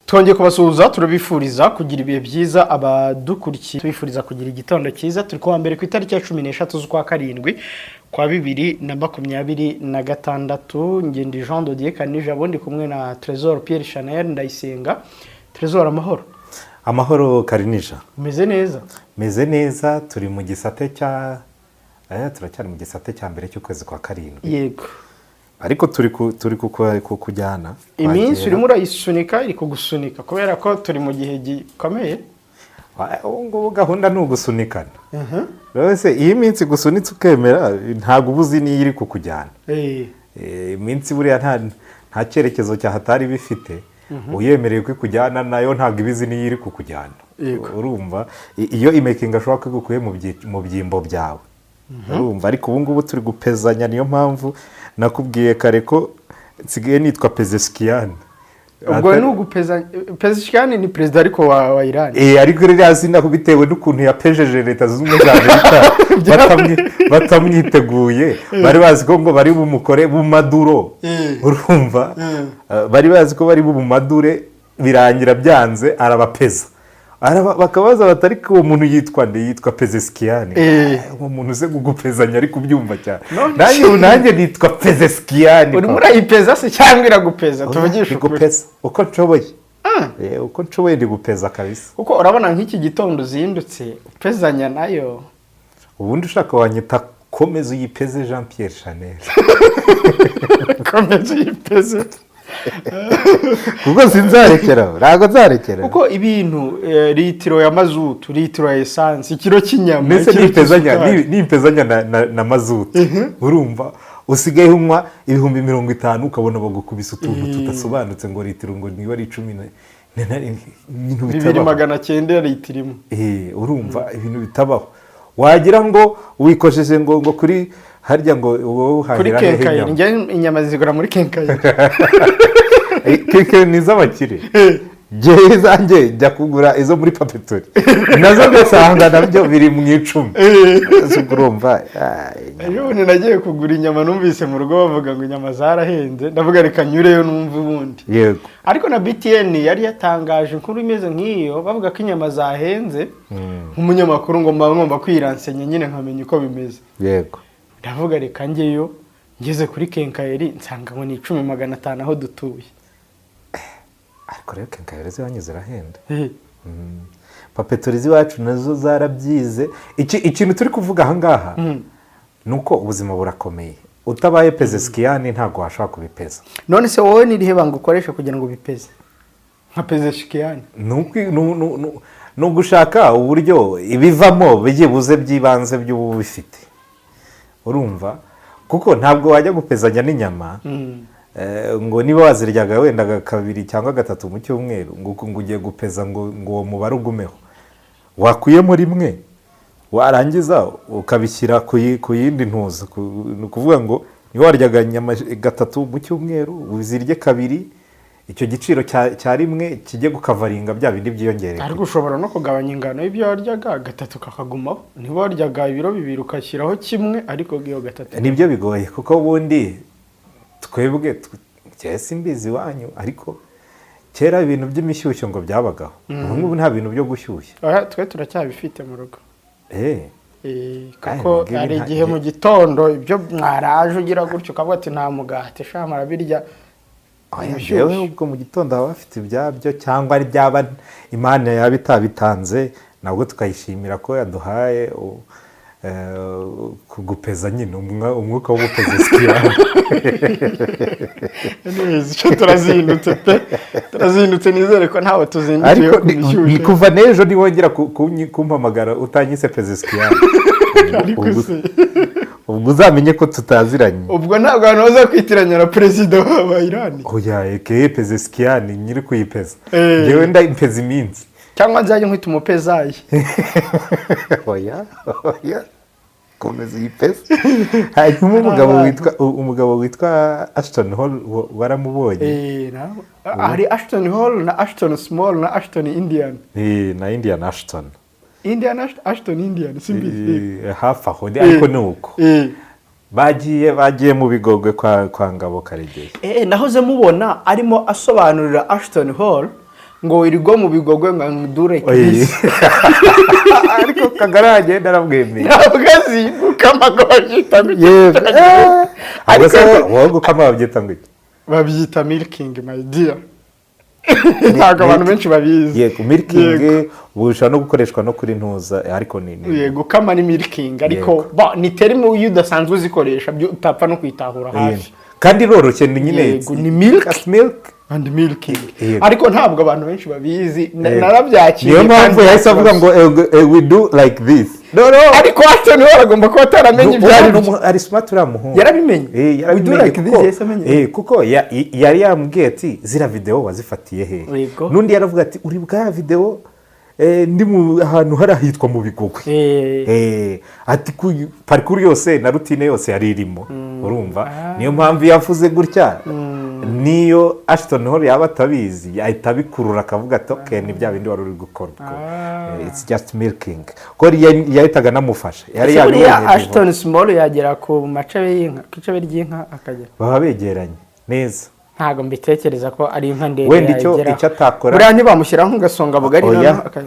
Twongeye kubasuhuza turabifuriza kugira ibihe byiza abadukurikiye tubifuriza kugira igitondo cyiza turi kuwa mbere ku itariki ya 13 z'ukwa karindwi kwa 2026 ngende Jean Dodier Kanije abundi kumwe na Trésor Pierre Chanel Ndayisenga. Trésor amahoro Karinija meze neza turi mu gisate cya turacyari mu gisate cya mbere cy'ukwezi kwa karindwi yego ariko turi kujyana iminsi urimo urayisunika iri kugusunika kubera ko turi mu gihe gikomeye ngo gahunda ni ugusunikana rwose iyi minsi gusunitse ukemera ntabwo ubuzi niyo iri kukujyana iminsi buriya nta cyerekezo cyahatari bifite uyemereye kujyana nayo ntabwo ibizi niyo iri kukujyana urumva iyo imekinga ashobora kwigukuye mu byimbo byawe urumva ariko ubu ngubu turi gupezanya niyo mpamvu nakubwiye kare ko nsigaye nitwa Pezeshkian. Ubwo ni ugupeza Pezeshkian ni perezida ariko wa Iran. Ariko rero azina bitewe n'ukuntu yapejeje leta z'ubumwe za Amerika batamwiteguye bari bazi ko ngo bari bumukore bumaduro urumva bari bazi ko bari bumadure birangira byanze arabapeza bakabaza batari ko umuntu yitwa Pezeshkian umuntu uze kugupezanya ari kubyumva cyane nanjye nitwa Pezeshkian uri murayipeza se cyangwa iragupeza tuvugisha gupeza uko nshoboye uko nshoboye ndi gupeza kabisa uko urabona nk'iki gitondo uzindutse upezanya nayo ubundi ushaka wanyita komeza uyipeze Jean Pierre Chanel komeza uyipeze kuko sinzarekera ntago nzarekera kuko ibintu litiro ya mazutu litiro ya essence ikiro cy'inyama mbese nipezanya na mazutu urumva usigaye unywa ibihumbi 50 ukabona bagukubisa utuntu tudasobanutse ngo litiro ngo niba ari 10 ibintu bitabaho 2,900 litiro imwe urumva ibintu bitabaho wagira ngo wikosheje ngo kuri harya ngo wowe uhahira inyama zigura muri kenkayeri keke nizabakire jewe zanjye jya kugura izo muri papetori nazo ngasanga nabyo biri mu 10 urumva ejo nagiye kugura inyama numvise mu rugo bavuga ngo inyama zarahenze ndavuga reka nyureyo numva ubundi yego ariko na BTN yari yatangaje inkuru imeze nk'iyo bavuga ko inyama zahenze nk'umunyamakuru ngo ngomba kwiransenya nyine nkamenya uko bimeze yego ndavuga reka njyeyo ngeze kuri kenkayeri nsanga ngo ni 10,500 aho dutuye ariko rero kenkayeri zibanyuze rahenda papetori ziwacu nazo zarabyize ikintu turi kuvuga aha ngaha nuko ubuzima burakomeye utabaye Pezeshkian ntago washaka kubipeza none se wowe nirihe banga ukoresha kugira ngo bipeze nka Pezeshkian no gushaka uburyo ibivamo bigibuze byibanze by'ubu bifite urumva kuko ntabwo wajya gupezanya n'inyama ngo niba waziryaga wenda kabiri cyangwa gatatu mu cyumweru ngo ugiye gupeza ngo uwo mubare ugumeho wakuyemo rimwe warangiza ukabishyira ku yindi ntuza ni ukuvuga ngo niba waryaga inyama gatatu mu cyumweru uzirye kabiri icyo giciro cya rimwe kijye gukavaringa bya bindi byiyongereye ariko ushobora no kugabanya ingano y'ibyo waryaga gatatu kakagumaho niba waryaga ibiro 2 ukashyiraho kimwe ariko iyo gatatu nibyo bigoye kuko ubundi twebwe cyese imbizi wanyu ariko kera ibintu by'imishyushyo ngo byabagaho ubu nta bintu byo gushyushya twe turacyabifite mu rugo kuko ari igihe mu gitondo ibyo mwaraje ugira gutyo ukavuga ati nta mugati shamara birya yewe ubwo mu gitondo baba bafite ibyabyo cyangwa ari byaba Imana yaba itabitanze nabwo tukayishimira ko yaduhaye kugupeza nyine umwuka wo Pezeshkian icyo turazindutse nizere ko ntawe tuzindukiye ariko ni kuva n'ejo niwongera kumpamagara utanyise Pezeshkian ubwo uzamenye ko tutaziranye ubwo ntabwo abantu baza kwitiranya na perezida wa Iran oya Pezeshkian nyiri kuyipeza ngewe ndayipeza iminsi cyangwa nzajye nkwita umupezayi oya komeza uyipeza hanyuma umugabo witwa Ashton Hall waramubonye hari Ashton Hall na Ashton Small na Ashton Indian na Indian Ashton simbizi hafi aho ariko nuko bagiye mu bigogwe kwa Ngabo Karegeya nahoze mubona arimo asobanurira Ashton Hall ngo irigo mu bigogwe ngo ndure Oye. kisi ariko Kagara agenda aramwemeye ntabwo azi gukama ngo babyita yego ariko wowe gukama babyita ngo iki babyita milking my dear ntabwo abantu benshi babizi yego milking bushobora no gukoreshwa no kuri ntuza ariko ni yego kama ni milking ariko ni terime iyo udasanzwe uzikoresha utapfa no kwitahura hafi kandi iroroshye ni nyine yego ni milk and milking ariko ntabwo abantu benshi babizi narabyakiriye niyo mpamvu yahise avuga ngo we do like this ariko Ashton we aragomba kuba ataramenye ibyo ari smart uriya muhungu yarabimenye we do like this yahise amenye kuko yari yambwiye ati zira video wazifatiye he n'undi yaravuga ati uri bwa video ndi mu ahantu hari ahitwa mu Bigogwe ati parcours yose na routine yose yari irimo urumva niyo mpamvu yavuze gutya niyo Ashton Hall yaba atabizi ahita abikurura akavuga ati okay ni bya bindi wari uri gukora it's just milking ko yahitaga namufasha yari yabonye Ashton Small yagera ku macabe y'inka kicabe ry'inka akagera baba begeranye neza ntago mbitekereza ko ari inka ndende wenda icyo atakora buriya ntibamushyiraho nk'ugasonga bugari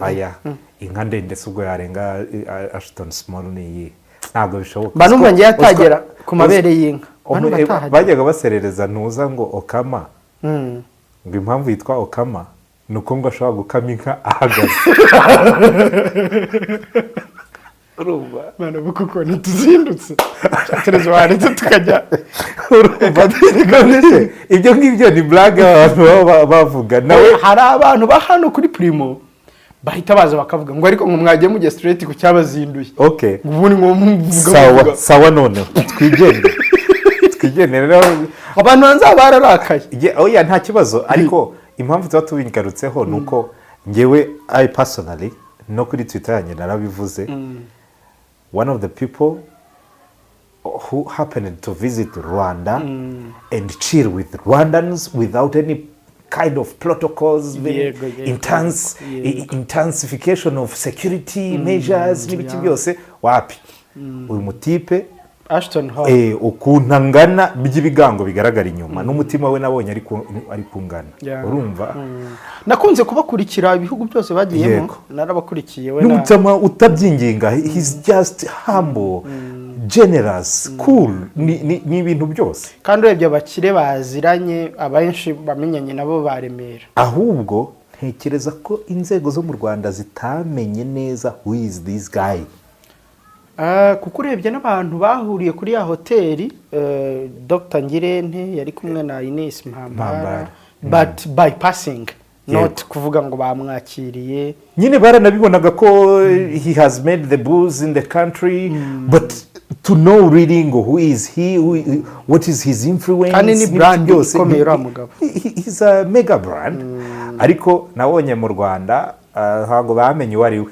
aya inka ndende si ubwo yarenga Ashton Small niyi ntabwo bishoboka banumva ngiye atagera ku mabere y'inka bajyaga baserereza ntuza ngo Okama ngo impamvu yitwa Okama ni uko ngo ashobora gukama inka ahagaze urumva mwana bukuko ntituzindutse cyaterezo waretse tukajya ibyo ngibyo ni blague abantu baba bavuga nawe hari abantu ba hano kuri Primo bahita baza bakavuga ngo ariko ngo mwagiye mujye straight ku cyabazinduye okay ubundi ngo mvuga sawa none twigendere abantu banza bararakaye oya nta kibazo ariko impamvu tuba tubigarutseho nuko ngewe I personally no kuri Twitter yanjye narabivuze one of the people who happened to visit Rwanda and chill with Rwandans without any kind of protocols, intensification of security measures n'ibiki byose wapi uyu mutipe Ashton Hall ukuntu angana by'ibigango bigaragara inyuma n'umutima we nabonye ari kungana urumva nakunze kubakurikira ibihugu byose bagiyemo narabakurikiye we n'umutima utabyinginga he's just humble generous cool ni ibintu byose kandi urebye abakire baziranye abenshi bamenyanye nabo baremera ahubwo ntekereza ko inzego zo mu Rwanda zitamenye neza who is this guy kuko urebye n'abantu bahuriye kuri ya hoteli Dr Ngirente yari kumwe na Ines Mpambara but bypassing not kuvuga ngo bamwakiriye nyine baranabibonaga ko he has made the booze in the country but to know really who is he what is his influence and ni brand ikomeye ramugabo he's a mega brand ariko nabonye mu Rwanda ntago bamenye wari we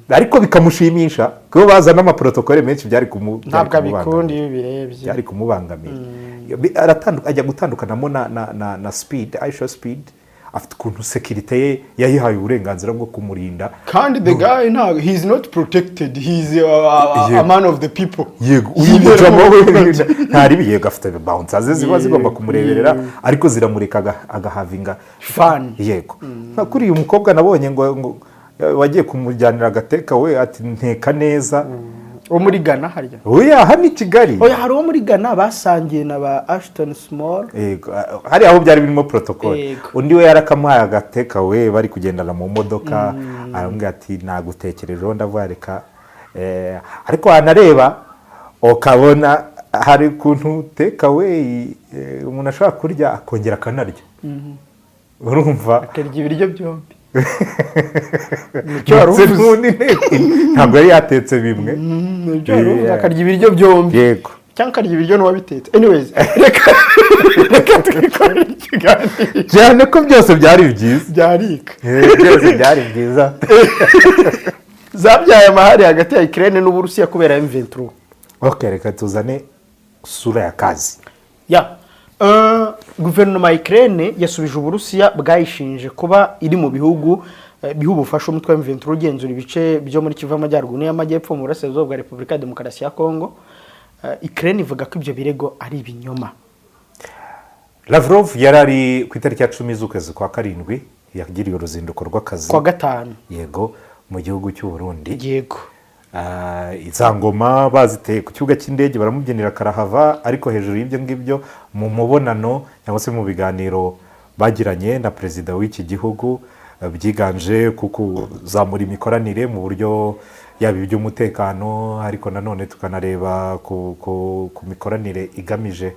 ariko bikamushimisha ko bazana amaprotokole menshi byari ntabwo bikundi birebye byari kumubangamira ajya gutandukanamo na speed Aisha Speed afite kuntu security ye yayihaye uburenganzira bwo kumurinda kandi the guy ntabwo he is not protected he is a man of the people yego uyimujamo we ntari biyega afite bouncers ziba zigomba kumureberera ariko ziramurika agahavinga fun yego kuri uyu mukobwa nabonye ngo wagiye kumujyanira agateka we ati nteka neza wo muri Ghana harya oya hano i Kigali oya hari wo muri Ghana basangiye na ba Ashton Small yego hari aho byari birimo protocol undi we yarakamuhaye agateka we bari kugendana mu modoka arambwira ati nagutekerejeho ndavareka ariko anareba ukabona hari kuntu teka we umuntu ashobora kurya akongera akanarya urumva akarya ibiryo byombi ntabwo yari yatetse bimwe akarya ibiryo byombi yego cyangwa akarya ibiryo n'uwabitetse anyways reka twikorere ikiganiro cyane ko byose byari byiza byarika byose byari byiza zabyaye amahari hagati ya Ukraine n'Uburusiya kubera M23 okay reka tuzane sura ya kazi guverinoma ya Ukraine yasubije Uburusiya bwayishinje kuba iri mu bihugu bihubufasha umutwe wa M23 ugenzura ibice byo muri Kivu y'Amajyaruguru n'Amajyepfo mu burasirazuba bwa Repubulika ya Demokarasi ya Kongo. Ukraine ivuga ko ibyo birego ari ibinyoma. Lavrov yarari ku itariki ya 10 z'ukwezi kwa karindwi yagiriye uruzinduko rw'akazi kuwa gatanu yego mu gihugu cy'u Burundi. yego iza ngoma baziteye ku kibuga cy'indege baramubyinira karahava, ariko hejuru y'ibyo ngibyo mu mubonano cyangwa se mu biganiro bagiranye na perezida w'iki gihugu byiganje ku kuzamura imikoranire mu buryo yaba iby'umutekano, ariko nanone tukanareba ku mikoranire igamije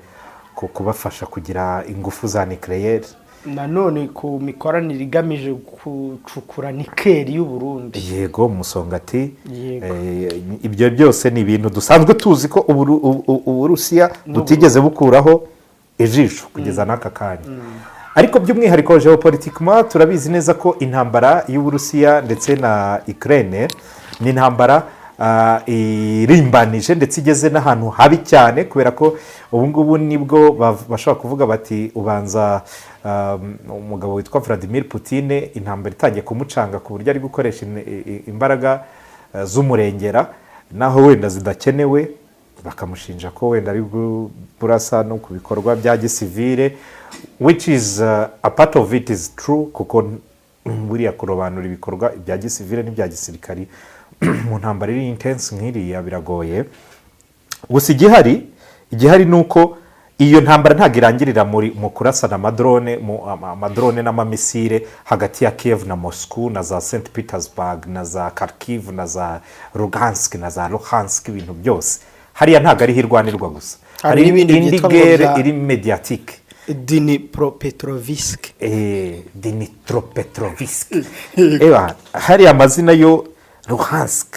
kubafasha kugira ingufu za nucléaire, nanone ku mikoranire igamije gucukura nikeli y'u Burundi. yego Musongati. Ibyo byose ni ibintu dusanzwe tuzi ko Uburusiya butigeze bukuraho ijisho kugeza n'aka kanya. Ariko by'umwihariko geopolitikema turabizi neza ko intambara y'Uburusiya ndetse na Ukraine ni intambara irimbanije ndetse igeze n'ahantu habi cyane, kubera ko ubu ngubu nibwo bashobora kuvuga bati ubanza umugabo witwa Vladimir Putin intambara itangiye kumucanga ku buryo ari gukoresha imbaraga z'umurengera naho wenda zidakenewe, bakamushinja ko wenda ari burasa no ku bikorwa bya gisivile, which is a part of it is true, kuko buriya kurobanura ibikorwa bya gisivile n'ibya gisirikari mu ntambara iri intense nk'iriya biragoye. Gusa igihari ni uko iyo ntambara ntabwo irangirira mu kurasana amadrone n'amamisire hagati ya Kiev na Moscow na za St Petersburg na za Kharkiv na za Lugansk na za Luhansk, ibintu byose hariya ntabwo ariho irwanirwa gusa, hari indi gere iri mediatique. Dnipropetrovsk. Dnipropetrovsk. Hariya amazina yo Luhansk,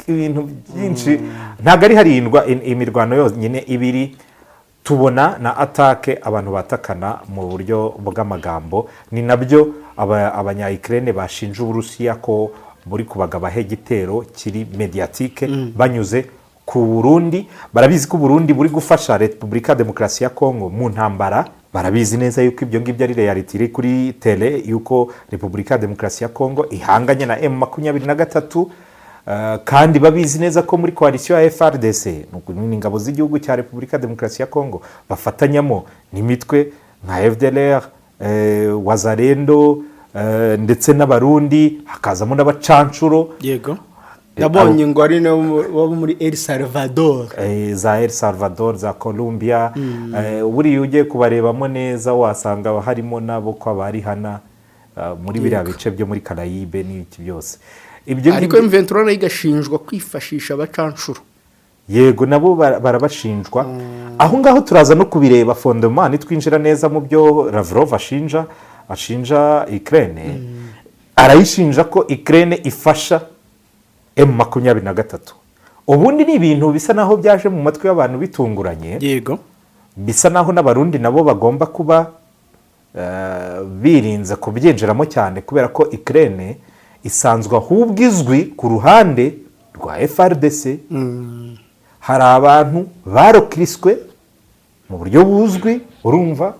ibintu byinshi ntabwo ari harindwa imirwano yonyine ibiri. Tubona na atake abantu batakana mu buryo bw'amagambo, ni nabyo abanya-Ukraine bashinja Uburusiya ko buri kubagabaho igitero kiri mediatique banyuze ku Burundi. Barabizi ko Burundi buri gufasha Repubulika Demokarasi ya Kongo mu ntambara, barabizi neza yuko ibyo ngibyo ari reality iri kuri tele, yuko Repubulika Demokarasi ya Kongo ihanganye na M23, kandi babizi neza ko muri coalition ya FARDC ni ingabo z'igihugu cya Repubulika Demokarasi ya Kongo bafatanyamo n'imitwe nka FDLR, Wazalendo ndetse n'abarundi, hakazamo n'abacancuro. Yego, nabonye ngo ari nabo muri El Salvador, za El Salvador, za Colombia. Buriya ugiye kubarebamo neza wasanga harimo nabo ko abari hana muri biriya bice byo muri Caraïbe n'iki byose. Ariko M23 nayo igashinjwa kwifashisha abacancuro. Yego, nabo barabashinjwa. Aho ngaho turaza no kubireba fondement nitwinjira neza mu byo Lavrov ashinja Ukraine. Arayishinja ko Ukraine ifasha M23. Ubundi ni ibintu bisa naho byaje mu matwi y'abantu bitunguranye. Yego, bisa naho n'abarundi nabo bagomba kuba birinze kubyinjiramo cyane, kubera ko Ukraine isanzwe ahubwo izwi ku ruhande rwa FARDC. Hari abantu barokiriswe mu buryo buzwi, urumva,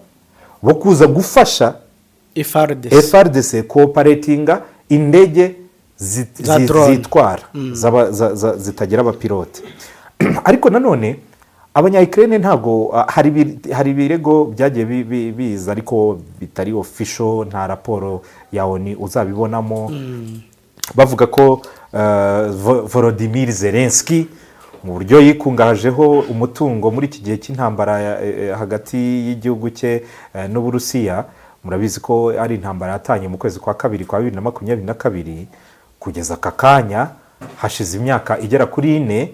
bo kuza gufasha FARDC cooperatinga indege zitwara zitagira abapilote. Ariko nanone abanya-Ukraine ntabwo hari ibirego byagiye biza ariko bitari official, nta raporo ya ONU uzabibonamo, bavuga ko Volodymyr Zelensky mu buryo yikungahajeho umutungo muri iki gihe cy'intambara hagati y'igihugu cye n'Uburusiya. Murabizi ko ari intambara yatanye mu kwezi kwa kabiri kwa 2022, kugeza aka kanya hashize imyaka igera kuri 4,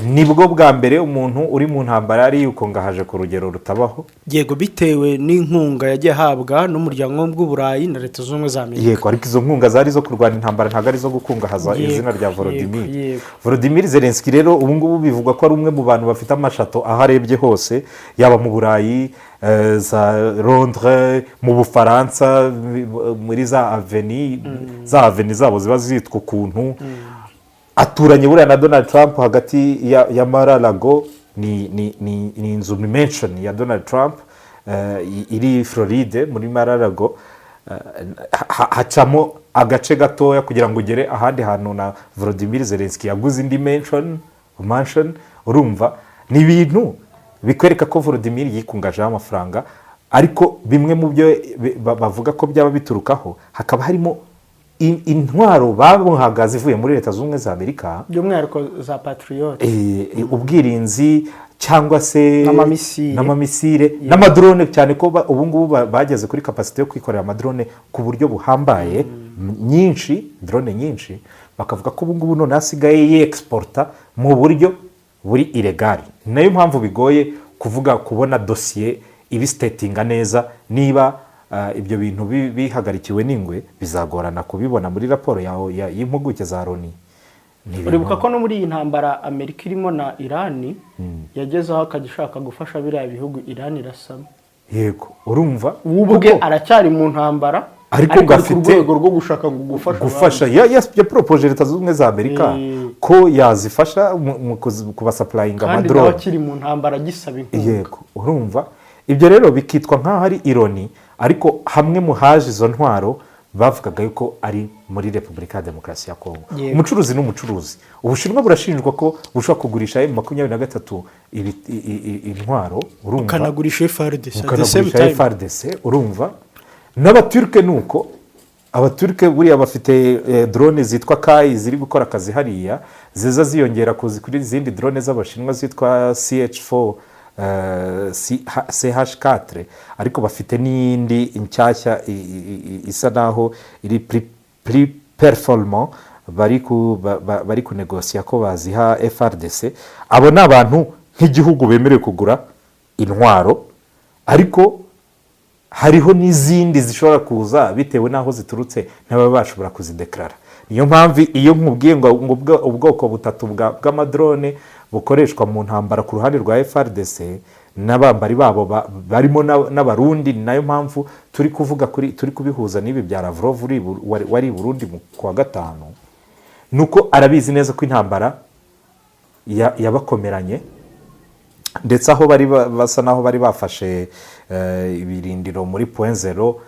nibwo bwa mbere umuntu uri mu ntambara yari yukungahaje ku rugero rutabaho. Yego, bitewe n'inkunga yagiye ahabwa n'umuryango w'Uburayi na Leta Zunze Ubumwe za Amerika. Yego, ariko izo nkunga zari zo kurwana intambara, ntabwo ari zo gukungahaza izina rya Volodymyr Zelensky. Rero ubu ngubu bivugwa ko ari umwe mu bantu bafite amashato aho arebye hose, yaba mu Burayi, za Londres, mu Bufaransa, muri za aveni zabo ziba zitwa ukuntu. Aturanye buriya na Donald Trump, hagati ya Mar-a-Lago ni inzu mansion ya Donald Trump iri Floride muri Mar-a-Lago. Hacamo agace gatoya kugira ngo ugere ahandi hantu na Volodymyr Zelensky yaguze indi mansion. Urumva, ni ibintu bikwereka ko Volodymyr yikungajeho amafaranga ariko bimwe mu byo bavuga ko byaba biturukaho hakaba harimo intwaro bamuhaga zivuye muri leta zunze ubumwe za amerika by'umwihariko za patriyote, ubwirinzi cyangwa se n'amamisire Yeah. n'amadrone, cyane ko ubu ngubu bageze kuri kapasite yo kwikorera amadrone ku buryo buhambaye, drone nyinshi, bakavuga ko ubu ngubu none hasigaye yexporta mu buryo buri ilegali. Ni nayo mpamvu bigoye kubona dosiye ibisitetinga neza. Niba ibyo bintu bihagarikiwe n'ingwe, bizagorana kubibona muri raporo y'impuguke za Loni. uribuka ko no muri iyi ntambara Amerika irimo na Irani yagezeho akagishaka gufasha biriya bihugu Irani irasaba. Yego, urumva ubwe aracyari mu ntambara ariko gafite urwego rwo gushaka gufasha ya propoje leta zunze ubumwe za Amerika ko yazifasha mu kubasapurayinga amadrone, kandi akiri mu ntambara gisaba inkunga. Yego, urumva ibyo rero bikitwa nk'aho ari ironi, ariko hamwe mu haje izo ntwaro bavugaga yuko ari muri Repubulika ya Demokarasi ya Kongo. Umucuruzi n'umucuruzi, Ubushinwa burashinjwa ko bushobora kugurisha M23 intwaro, urumva, ukanagurisha FARDC, urumva. N'abaturke nuko abaturke buriya bafite drone zitwa Kai ziri gukora akazi hariya, ziza ziyongera kuri izindi drone z'Abashinwa zitwa CH4 CH4, ariko bafite n'indi inshyashya isa naho iri performant bari kunegosiya ko baziha FARDC. Abo ni abantu nk'igihugu bemerewe kugura intwaro, ariko hariho n'izindi zishobora kuza bitewe n'aho ziturutse ntibaba bashobora kuzideklara. Niyo mpamvu iyo nkubwiye ngo ubwoko butatu bw'amadrone bukoreshwa mu ntambara ku ruhande rwa FARDC n'abambari babo barimo n'abarundi, nayo mpamvu turi kubihuza n'ibi bya Lavrov wari Burundi mu kwa gatanu, nuko arabizi neza ko intambara yabakomeranye, ndetse aho basa naho bari bafashe ibirindiro muri point zero,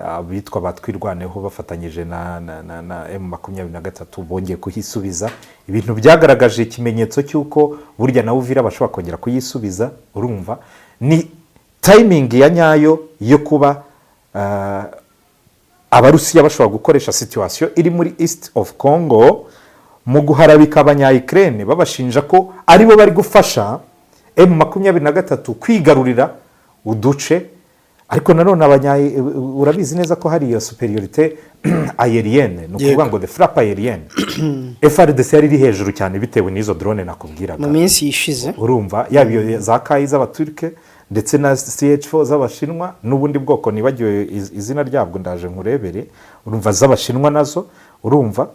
abitwa batwirwaneho bafatanyije na M23 bongeye kuhisubiza. Ibintu byagaragaje ikimenyetso cy'uko burya na Uvira bashobora kongera kuyisubiza. Urumva ni timing ya nyayo yo kuba Abarusiya bashobora gukoresha situation iri muri East of Congo mu guharabika abanya-Ukraine, babashinja ko aribo bari gufasha M23 kwigarurira uduce. Ariko nanone urabizi neza ko hari iyo superiorite aérienne, no kuvuga ngo de frappe aérienne FARDC yari iri hejuru cyane bitewe n'izo drone nakubwiraga mu minsi yishize. Urumva yaba za Kai z'Abaturke ndetse na CH4 z'Abashinwa, n'ubundi bwoko nibagiwe izina ryabwo, ndaje nkurebere. Urumva z'Abashinwa nazo, urumva,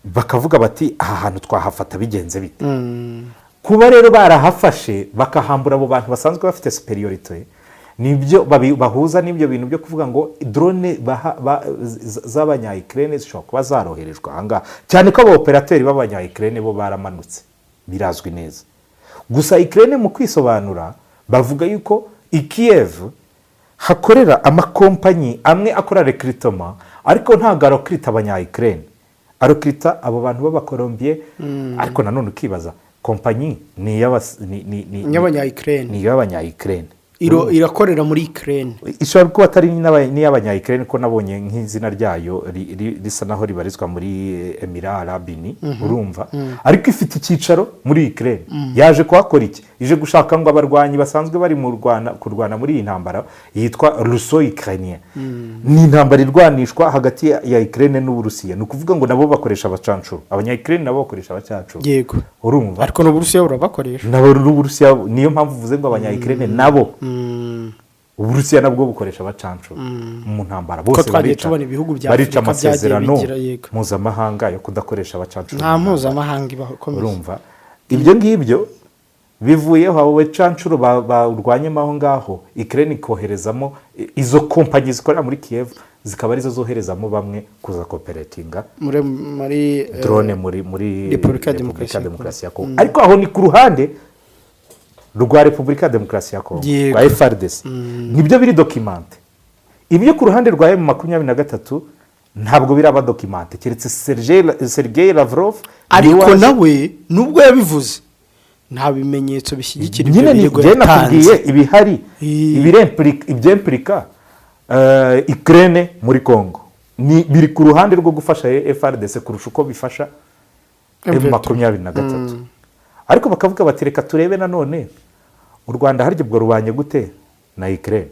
bakavuga bati aha hantu twahafata bigenze bite. Kuba rero barahafashe bakahambura abo bantu basanzwe bafite superiorite, nibyo bahuza n'ibyo bintu byo kuvuga ngo drone z'abanya-Ukraine zishobora kuba zaroherejwe ahangaha, cyane ko abaoperateri b'abanya-Ukraine bo baramanutse, birazwi neza. Gusa Ukraine mu kwisobanura bavuga yuko i Kiev hakorera amakompanyi amwe akora recruitment, ariko ntabwo arokrita abanya-Ukraine, arokrita abo bantu b'Abakolombiye. Ariko nanone ukibaza kompanyi ni y'abanya-Ukraine irakorera muri Ukraine, ishobora kuba atari n'iy'abanya-Ukraine, ko nabonye nk'izina ryayo risa naho ribarizwa muri Emirats Arabes Unis, urumva, ariko ifite icyicaro muri Ukraine. Yaje kuhakora iki? Ije gushaka ngo abarwanyi basanzwe bari kurwana muri iyi ntambara yitwa Russo-Ukrainien. Ni intambara irwanishwa hagati ya Ukraine n'Uburusiya, ni ukuvuga ngo nabo bakoresha abacancuro, abanya-Ukraine nabo bakoresha abacancuro. Yego, urumva, ariko n'Uburusiya burabakoresha, nabo n'Uburusiya, niyo mpamvu uvuze ngo abanya-Ukraine nabo Uburusiya nabwo bukoresha abacancuro mu ntambara. Bose barica amasezerano mpuzamahanga yo kudakoresha abacancuro. Nta mpuzamahanga ibakomeza. Urumva, ibyo ngibyo bivuyeho abo bacancuro barwanyemo aho ngaho, Ukraine ikoherezamo izo kompanyi zikorera muri Kiev, zikaba arizo zoherezamo bamwe kuza koperatinga muri drone muri Repubulika ya Demokarasi ya Kongo. Ariko aho ni ku ruhande rwa Repubulika ya Demokarasi ya Kongo, rwa FARDC. Nibyo biri documente. Ibyo ku ruhande rwa M23 ntabwo biraba documente, keretse Sergei Lavrov. Ariko nawe nubwo yabivuze nta bimenyetso bishyigikira nyine ibyo birego njye nakubwiye yatanze. ibihari ibyempirika Ukraine muri Congo biri ku ruhande rwo gufasha FARDC kurusha uko bifasha M23. Ariko bakavuga bati reka turebe nanone u Rwanda harya ubwo rubanye gute na Ukraine.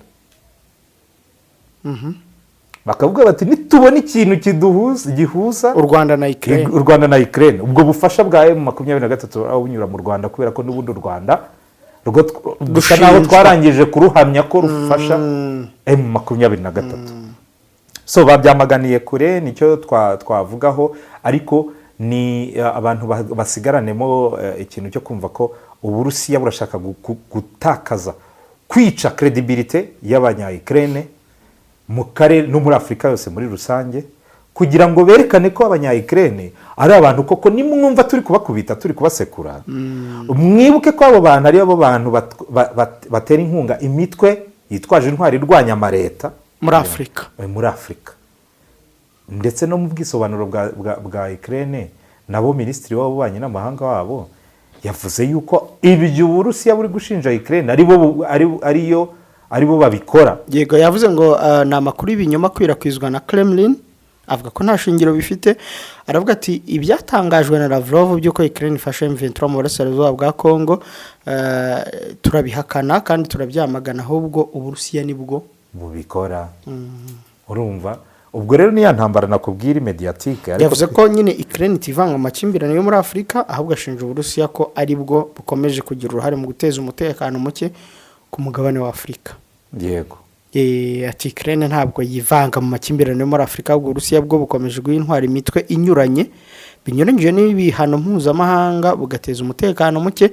Bakavuga bati nitubona ikintu gihuza u Rwanda na Ukraine ubwo bufasha bwa M23 aho bunyura mu Rwanda kubera ko n'ubundi u Rwanda dusa naho twarangije kuruhamya ko rufasha M23. So babyamaganiye kure nicyo twavugaho, ariko ni abantu basigaranemo ikintu cyo kumva ko Uburusiya burashaka gutakaza kwica credibility y'abanya-Ukraine mu karere no muri Afurika yose muri rusange, kugira ngo berekane ko abanya-Ukraine ari abantu koko nimwumva turi kubakubita turi kubasekura. Mwibuke ko abo bantu ari abo bantu batera inkunga imitwe yitwaje intwari irwanya amareta muri Afurika. Ndetse no mu bwisobanuro bwa Ukraine nabo minisitiri w'ububanyi n'amahanga wabo yavuze yuko ibyo Uburusiya buri gushinja Ukraine aribo babikora. Yego, yavuze ngo ni amakuru y'ibinyoma kwirakwizwa na Kremlin, avuga ko nta shingiro bifite. Aravuga ati ibyatangajwe na Lavrov by'uko Ukraine ifashe M23 mu burasirazuba bwa Congo turabihakana kandi turabyamagana, ahubwo Uburusiya nibwo bubikora. Urumva ubwo rero ni ya ntambara nakubwira mediatique. Yavuze ko nyine Ukraine itivanga amakimbirane yo muri Afurika, ahubwo ashinja Uburusiya ko aribwo bukomeje kugira uruhare mu guteza umutekano muke ku mugabane wa Afurika. Yego. Ati Ukraine ntabwo yivanga mu makimbirane yo muri Afurika, ahubwo Uburusiya bwo bukomeje guhintwara imitwe inyuranye binyuranyije n'ibihano mpuzamahanga, bugateza umutekano muke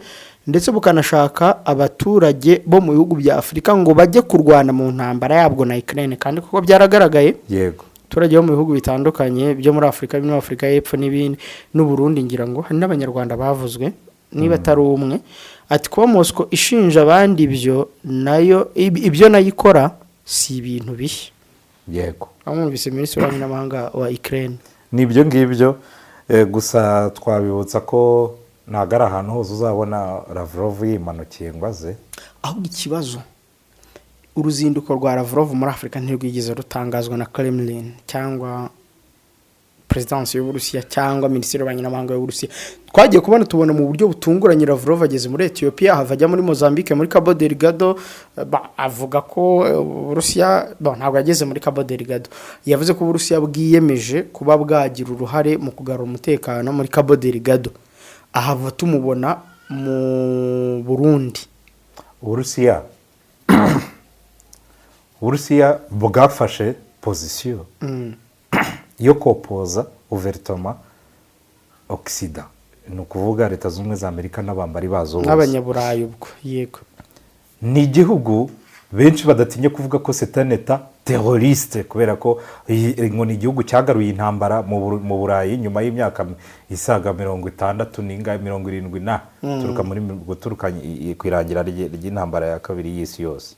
ndetse bukanashaka abaturage bo mu bihugu bya Afurika ngo bajye kurwana mu ntambara yabwo na Ukraine, kandi kuko byaragaragaye. Yego. Abaturage bo mu bihugu bitandukanye byo muri Afurika, birimo Afurika y'Epfo n'ibindi n'u Burundi, ngira ngo hari n'abanyarwanda bavuzwe niba atari umwe. Ati kuba Moscow ishinja abandi ibyo nayo ikora si ibintu bishya. Yego. Amwumvise minisitiri w'ububanyi n'amahanga wa Ukraine. Nibyo ngibyo, gusa twabibutsa ko ntabwo ari ahantu hose uzabona Lavrov yimanukiye ngo aze. Ahubwo ikibazo uruzinduko rwa Lavrov muri Afurika ntirwigeze rutangazwa na Kremlin cyangwa Presidence y'Uburusiya cyangwa Minisitiri w'ububanyi n'amahanga y'Uburusiya. Twagiye tubona mu buryo butunguranye Lavrov ageze muri Ethiopia, havajya muri Mozambique, muri Cabo Delgado. Avuga ko Uburusiya ntabwo yageze muri Cabo Delgado. Yavuze ko Uburusiya bwiyemeje kuba bwagira uruhare mu kugarura umutekano muri Cabo Delgado. Aha tumubona mu Burundi. Uburusiya bwafashe position yo kopoza ouvertement Occident, ni ukuvuga Leta Zunze Ubumwe za Amerika n'abambari bazo bose n'abanyaburayi. Ubwo yego, ni igihugu benshi badatinye kuvuga ko c'est un état terroriste, kubera ko ngo ni igihugu cyagaruye intambara mu Burayi nyuma y'imyaka isaga 60 n'inga 70 guturuka kwirangira ry'intambara ya kabiri y'isi yose.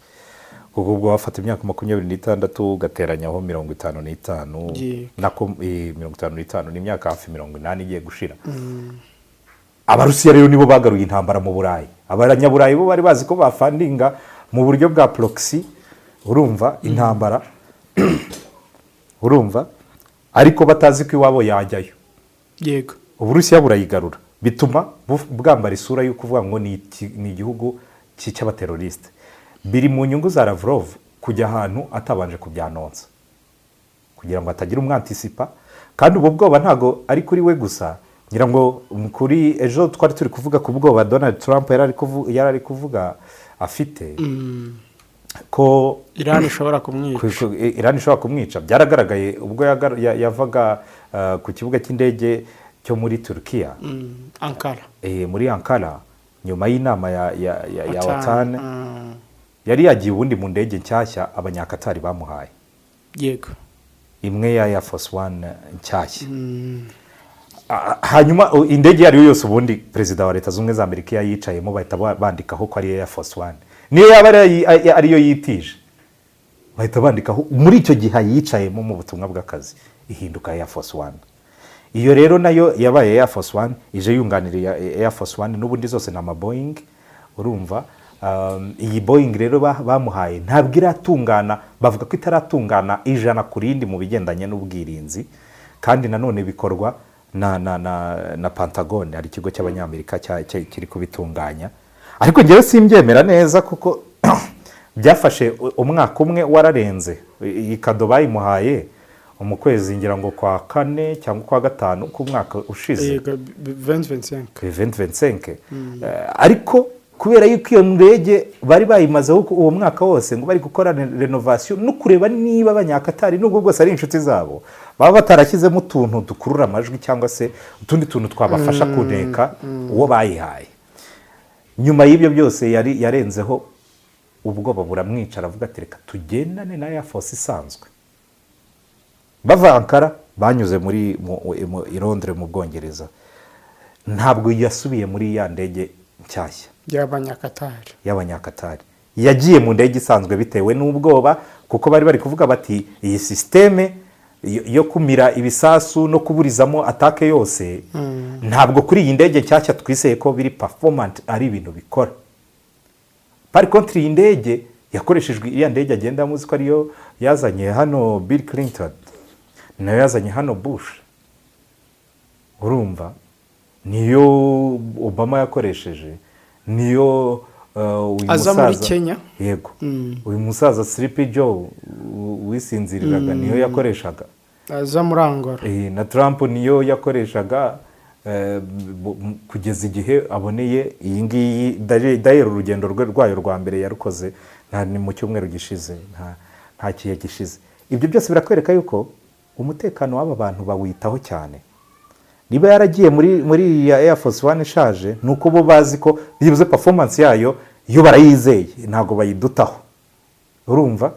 Kuko ubwo wafata imyaka 26 ugateranyaho 55 nako 55 n'imyaka hafi 80 igiye gushira. Abarusiya rero nibo bagaruye intambara mu Burayi. Abanyaburayi bo bari bazi ko bafandinga mu buryo bwa proxy, urumva intambara urumva, ariko batazi ko iwabo yajyayo. Yego. Uburusiya burayigarura, bituma bwambara isura yo kuvuga ngo ni igihugu cy'abateroriste. Biri mu nyungu za Lavrov kujya ahantu atabanje kubyanonsa, kugira ngo atagira umwantisipa. Kandi ubu bwoba ntago ari kuri we gusa, ngira ngo kuri ejo twari turi kuvuga ku bwoba Donald Trump yarari kuvuga afite ko Iran ishobora kumwica. Byaragaragaye ubwo yavaga ku kibuga cy'indege cyo muri Turkiya, Ankara, muri Ankara, nyuma y'inama ya OTAN. Yari yagiye ubundi mu ndege nshyashya abanyakatari bamuhaye. Yego. Imwe ya Air Force One nshyashya. Hanyuma indege yari yose ubundi Perezida wa Leta Zunze Ubumwe za Amerika yayicayemo bahita bandikaho ko ari Air Force One. Niyo yaba ariyo yitije, bahita bandikaho muri icyo gihe yicayemo mu butumwa bw'akazi ihinduka Air Force One. iyo rero nayo yabaye Air Force One ije yunganira Air Force One n'ubundi zose na Boeing urumva. Iyi Boeing rero bamuhaye ntabwo iratungana, bavuga ko itaratungana ijana ku rindi mu bigendanye n'ubwirinzi, kandi nanone bikorwa na Pentagon, ari ikigo cy'abanyamerika kiri kubitunganya. Ariko njyewe simbyemera neza kuko byafashe umwaka umwe wararenze. Iyi kado bayimuhaye mu kwezi ngira ngo kwa 4 cyangwa kwa 5 k'umwaka ushize 2025. Ariko kubera yuko iyo ndege bari bayimazeho uwo mwaka wose ngo bari gukora renovation no kureba niba abanyakatari nubwo bwose ari inshuti zabo baba batarashyizemo utuntu dukurura amajwi cyangwa se utundi tuntu twabafasha kuneka uwo bayihaye. Nyuma y'ibyo byose yarenzeho ubwoba buramwicara avuga ati reka tugendane na Air Force isanzwe. Bava Ankara banyuze muri i Londres mu Bwongereza, ntabwo yasubiye muri ya ndege nshyashya y'abanyakatari. Yagiye mu ndege isanzwe bitewe n'ubwoba, kuko bari kuvuga bati iyi systeme yo kumira ibisasu no kuburizamo atake yose ntabwo kuri iyi ndege nshyashya twiseye ko biri performant, ari ibintu bikora. Par contre iyi ndege yakoreshejwe, iya ndege agenda muzi ko ariyo yazanye hano Bill Clinton, nayo yazanye hano Bush, urumva, niyo Obama yakoresheje, niyo uyu aza muri Kenya, yego uyu musaza Sleepy Joe wisinziriraga niyo yakoreshaga, aza muri Angola, na Trump niyo yakoreshaga kugeza igihe aboneye iyi ngiyi. Dahera urugendo rwayo rwa mbere yarukoze ni mu cyumweru gishize, nta kihe gishize. Ibyo byose birakwereka yuko umutekano w'aba bantu bawitaho cyane. Niba yaragiye muri ya Air Force One ishaje, nuko bo bazi ko bibuze performance yayo iyo barayizeye ntago bayidutaho, urumva.